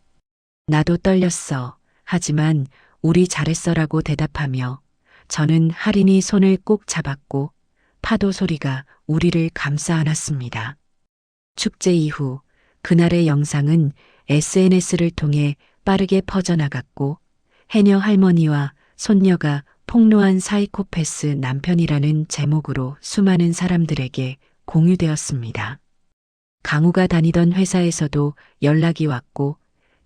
나도 떨렸어. 하지만 우리 잘했어라고 대답하며 저는 할인이 손을 꼭 잡았고 파도 소리가 우리를 감싸 안았습니다. 축제 이후 그날의 영상은 SNS를 통해 빠르게 퍼져나갔고 해녀 할머니와 손녀가 폭로한 사이코패스 남편이라는 제목으로 수많은 사람들에게 공유되었습니다. 강우가 다니던 회사에서도 연락이 왔고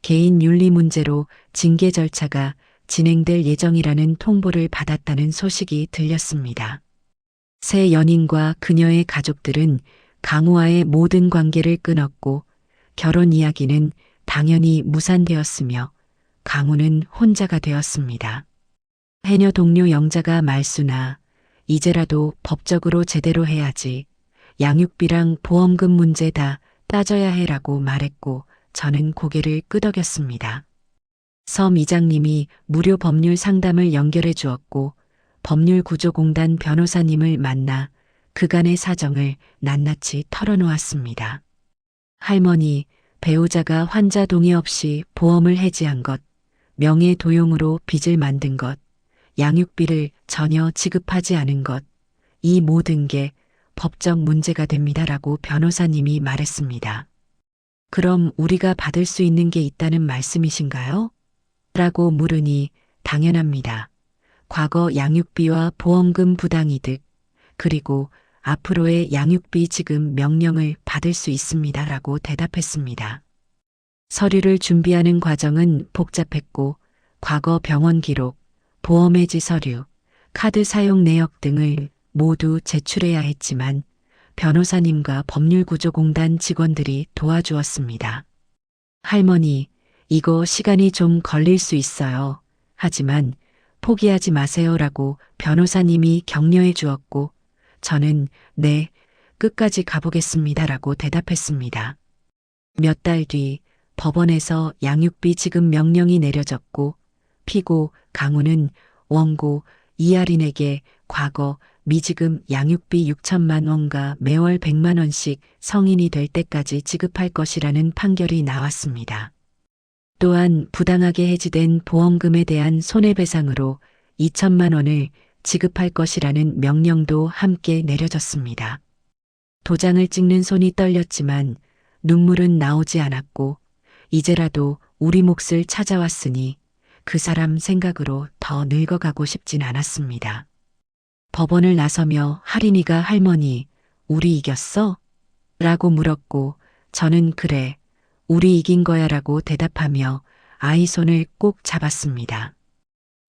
개인 윤리 문제로 징계 절차가 진행될 예정이라는 통보를 받았다는 소식이 들렸습니다. 새 연인과 그녀의 가족들은 강우와의 모든 관계를 끊었고 결혼 이야기는 당연히 무산되었으며 강우는 혼자가 되었습니다. 해녀 동료 영자가 말수나 이제라도 법적으로 제대로 해야지. 양육비랑 보험금 문제 다 따져야 해라고 말했고 저는 고개를 끄덕였습니다. 섬 이장님이 무료 법률 상담을 연결해 주었고 법률구조공단 변호사님을 만나 그간의 사정을 낱낱이 털어놓았습니다. 할머니, 배우자가 환자 동의 없이 보험을 해지한 것, 명예 도용으로 빚을 만든 것, 양육비를 전혀 지급하지 않은 것, 이 모든 게 법적 문제가 됩니다라고 변호사님이 말했습니다. 그럼 우리가 받을 수 있는 게 있다는 말씀이신가요? 라고 물으니 당연합니다. 과거 양육비와 보험금 부당이득, 그리고 앞으로의 양육비 지급 명령을 받을 수 있습니다라고 대답했습니다. 서류를 준비하는 과정은 복잡했고 과거 병원 기록, 보험 해지 서류, 카드 사용 내역 등을 모두 제출해야 했지만 변호사님과 법률구조공단 직원들이 도와주었습니다. 할머니, 이거 시간이 좀 걸릴 수 있어요. 하지만 포기하지 마세요라고 변호사님이 격려해 주었고 저는 네, 끝까지 가보겠습니다라고 대답했습니다. 몇 달 뒤 법원에서 양육비 지급 명령이 내려졌고 피고 강우는 원고 이할인에게 과거 미지급 양육비 6천만 원과 매월 100만 원씩 성인이 될 때까지 지급할 것이라는 판결이 나왔습니다. 또한 부당하게 해지된 보험금에 대한 손해배상으로 2천만 원을 지급할 것이라는 명령도 함께 내려졌습니다. 도장을 찍는 손이 떨렸지만 눈물은 나오지 않았고 이제라도 우리 몫을 찾아왔으니 그 사람 생각으로 더 늙어가고 싶진 않았습니다. 법원을 나서며 할인이가 할머니, 우리 이겼어? 라고 물었고 저는 그래, 우리 이긴 거야 라고 대답하며 아이 손을 꼭 잡았습니다.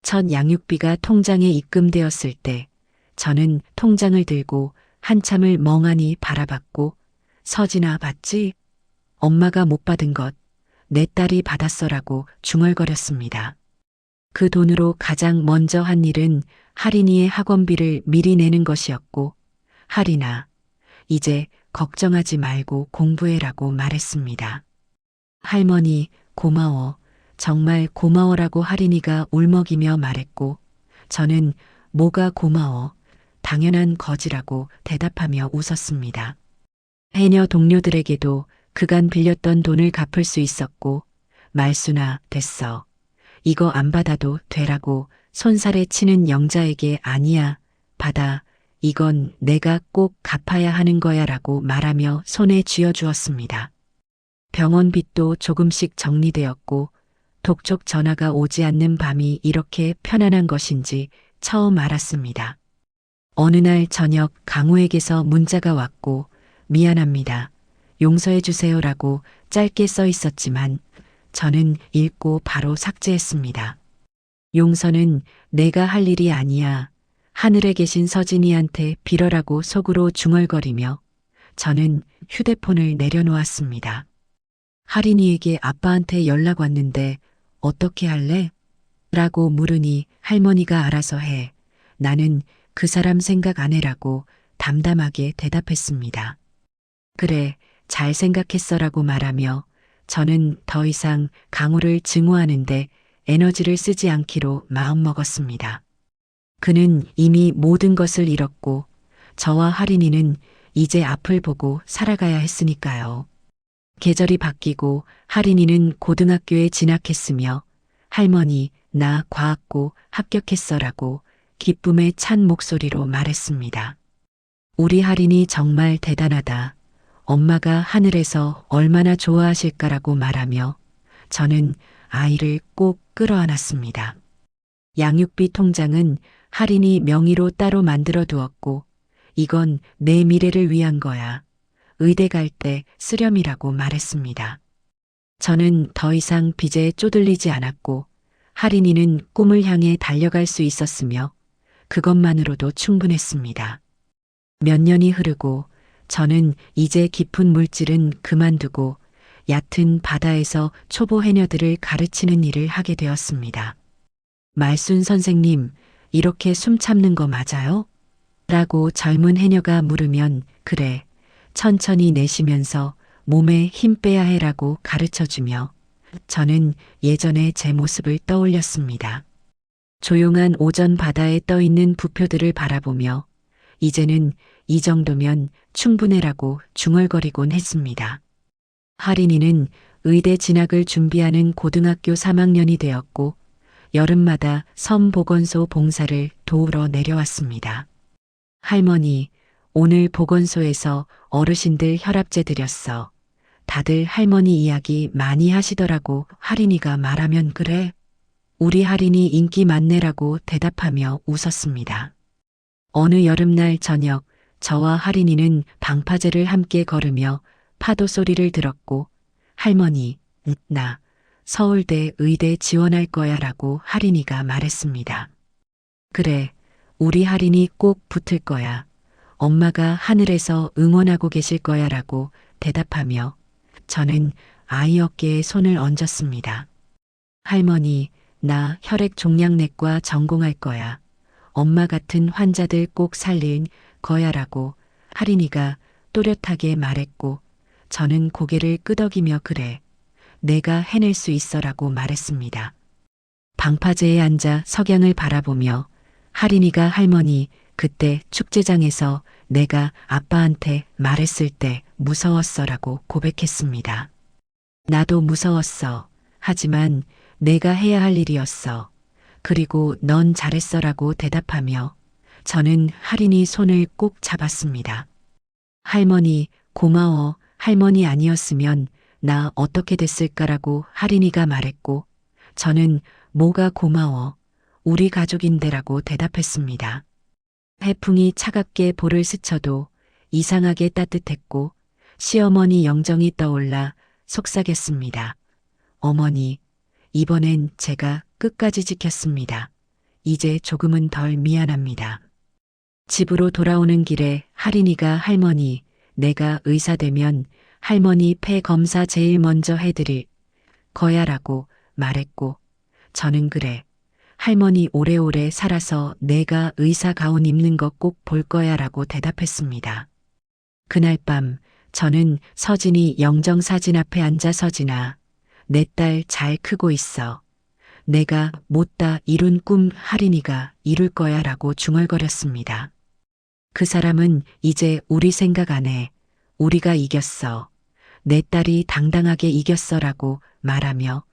첫 양육비가 통장에 입금되었을 때 저는 통장을 들고 한참을 멍하니 바라봤고 서진아 봤지? 엄마가 못 받은 것 내 딸이 받았어라고 중얼거렸습니다. 그 돈으로 가장 먼저 한 일은 할인이의 학원비를 미리 내는 것이었고 할인아, 이제 걱정하지 말고 공부해라고 말했습니다. 할머니, 고마워. 정말 고마워라고 할인이가 울먹이며 말했고 저는 뭐가 고마워. 당연한 거지라고 대답하며 웃었습니다. 해녀 동료들에게도 그간 빌렸던 돈을 갚을 수 있었고 말수나 됐어. 이거 안 받아도 되라고 손살에 치는 영자에게 아니야. 받아. 이건 내가 꼭 갚아야 하는 거야 라고 말하며 손에 쥐어주었습니다. 병원빚도 조금씩 정리되었고 독촉 전화가 오지 않는 밤이 이렇게 편안한 것인지 처음 알았습니다. 어느 날 저녁 강우에게서 문자가 왔고 미안합니다. 용서해 주세요라고 짧게 써 있었지만 저는 읽고 바로 삭제했습니다. 용서는 내가 할 일이 아니야. 하늘에 계신 서진이한테 빌어라고 속으로 중얼거리며 저는 휴대폰을 내려놓았습니다. 할인이에게 아빠한테 연락 왔는데 어떻게 할래? 라고 물으니 할머니가 알아서 해. 나는 그 사람 생각 안 해라고 담담하게 대답했습니다. 그래, 잘 생각했어라고 말하며 저는 더 이상 강우를 증오하는데 에너지를 쓰지 않기로 마음먹었습니다. 그는 이미 모든 것을 잃었고 저와 할인이는 이제 앞을 보고 살아가야 했으니까요. 계절이 바뀌고 할인이는 고등학교에 진학했으며 할머니, 나 과학고 합격했어라고 기쁨에 찬 목소리로 말했습니다. 우리 할인이 정말 대단하다. 엄마가 하늘에서 얼마나 좋아하실까라고 말하며 저는 아이를 꼭 끌어안았습니다. 양육비 통장은 할인이 명의로 따로 만들어 두었고 이건 내 미래를 위한 거야. 의대 갈 때 쓰렴이라고 말했습니다. 저는 더 이상 빚에 쪼들리지 않았고 할인이는 꿈을 향해 달려갈 수 있었으며 그것만으로도 충분했습니다. 몇 년이 흐르고 저는 이제 깊은 물질은 그만두고 얕은 바다에서 초보 해녀들을 가르치는 일을 하게 되었습니다. 말순 선생님, 이렇게 숨 참는 거 맞아요? 라고 젊은 해녀가 물으면 그래, 천천히 내쉬면서 몸에 힘 빼야 해라고 가르쳐주며 저는 예전의 제 모습을 떠올렸습니다. 조용한 오전 바다에 떠있는 부표들을 바라보며 이제는 이 정도면 충분해라고 중얼거리곤 했습니다. 할인이는 의대 진학을 준비하는 고등학교 3학년이 되었고 여름마다 섬 보건소 봉사를 도우러 내려왔습니다. 할머니, 오늘 보건소에서 어르신들 혈압제 드렸어. 다들 할머니 이야기 많이 하시더라고 할인이가 말하면 그래. 우리 할인이 인기 많네라고 대답하며 웃었습니다. 어느 여름날 저녁 저와 할인이는 방파제를 함께 걸으며 파도 소리를 들었고 할머니, 나 서울대 의대 지원할 거야 라고 할인이가 말했습니다. 그래, 우리 할인이 꼭 붙을 거야. 엄마가 하늘에서 응원하고 계실 거야 라고 대답하며 저는 아이 어깨에 손을 얹었습니다. 할머니, 나 혈액 종양내과 전공할 거야. 엄마 같은 환자들 꼭 살릴 거야라고 할인이가 또렷하게 말했고 저는 고개를 끄덕이며 그래, 내가 해낼 수 있어라고 말했습니다. 방파제에 앉아 석양을 바라보며 할인이가 할머니, 그때 축제장에서 내가 아빠한테 말했을 때 무서웠어라고 고백했습니다. 나도 무서웠어. 하지만 내가 해야 할 일이었어. 그리고 넌 잘했어라고 대답하며 저는 할인이 손을 꼭 잡았습니다. 할머니, 고마워. 할머니 아니었으면 나 어떻게 됐을까라고 할인이가 말했고, 저는 뭐가 고마워. 우리 가족인데라고 대답했습니다. 해풍이 차갑게 볼을 스쳐도 이상하게 따뜻했고, 시어머니 영정이 떠올라 속삭였습니다. 어머니, 이번엔 제가 끝까지 지켰습니다. 이제 조금은 덜 미안합니다. 집으로 돌아오는 길에 할인이가 할머니, 내가 의사 되면 할머니 폐 검사 제일 먼저 해드릴 거야라고 말했고, 저는 그래. 할머니 오래오래 살아서 내가 의사 가운 입는 거 꼭 볼 거야라고 대답했습니다. 그날 밤 저는 서진이 영정 사진 앞에 앉아 서진아, 내 딸 잘 크고 있어. 내가 못다 이룬 꿈 할인이가 이룰 거야라고 중얼거렸습니다. 그 사람은 이제 우리 생각 안 해. 우리가 이겼어. 내 딸이 당당하게 이겼어라고 말하며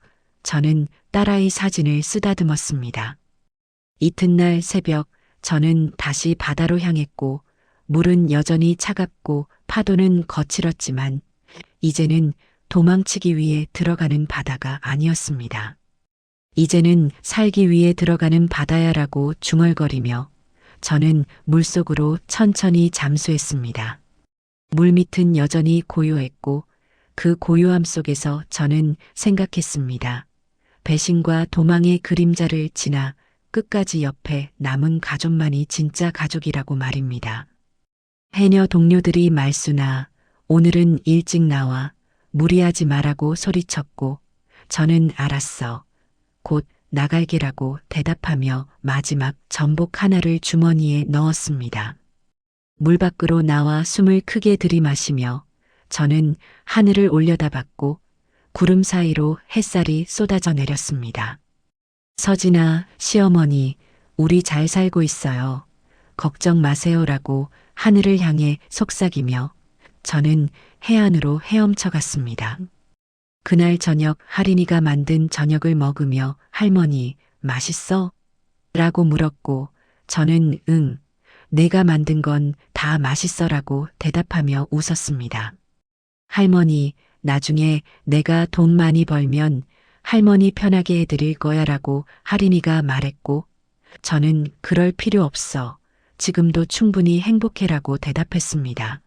저는 딸아이 사진을 쓰다듬었습니다. 이튿날 새벽 저는 다시 바다로 향했고 물은 여전히 차갑고 파도는 거칠었지만 이제는 도망치기 위해 들어가는 바다가 아니었습니다. 이제는 살기 위해 들어가는 바다야라고 중얼거리며 저는 물속으로 천천히 잠수했습니다. 물밑은 여전히 고요했고 그 고요함 속에서 저는 생각했습니다. 배신과 도망의 그림자를 지나 끝까지 옆에 남은 가족만이 진짜 가족이라고 말입니다. 해녀 동료들이 말수나 오늘은 일찍 나와 무리하지 말라고 소리쳤고 저는 알았어. 곧 나갈게라고 대답하며 마지막 전복 하나를 주머니에 넣었습니다. 물 밖으로 나와 숨을 크게 들이마시며 저는 하늘을 올려다봤고 구름 사이로 햇살이 쏟아져 내렸습니다. 서진아, 시어머니, 우리 잘 살고 있어요. 걱정 마세요라고 하늘을 향해 속삭이며 저는 해안으로 헤엄쳐 갔습니다. 그날 저녁 할인이가 만든 저녁을 먹으며 할머니, 맛있어? 라고 물었고 저는 응, 내가 만든 건 다 맛있어라고 대답하며 웃었습니다. 할머니, 나중에 내가 돈 많이 벌면 할머니 편하게 해드릴 거야라고 할인이가 말했고 저는 그럴 필요 없어. 지금도 충분히 행복해라고 대답했습니다.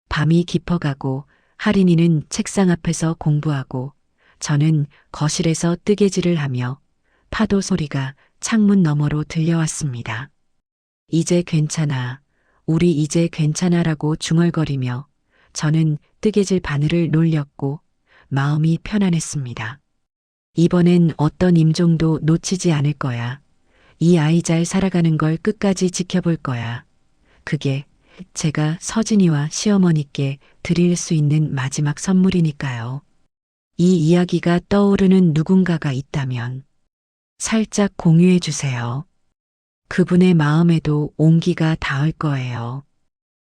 밤이 깊어가고 할인이는 책상 앞에서 공부하고 저는 거실에서 뜨개질을 하며 파도 소리가 창문 너머로 들려왔습니다. 이제 괜찮아. 우리 이제 괜찮아라고 중얼거리며 저는 뜨개질 바늘을 놀렸고 마음이 편안했습니다. 이번엔 어떤 임종도 놓치지 않을 거야. 이 아이 잘 살아가는 걸 끝까지 지켜볼 거야. 그게 제가 서진이와 시어머니께 드릴 수 있는 마지막 선물이니까요. 이 이야기가 떠오르는 누군가가 있다면 살짝 공유해 주세요. 그분의 마음에도 온기가 닿을 거예요.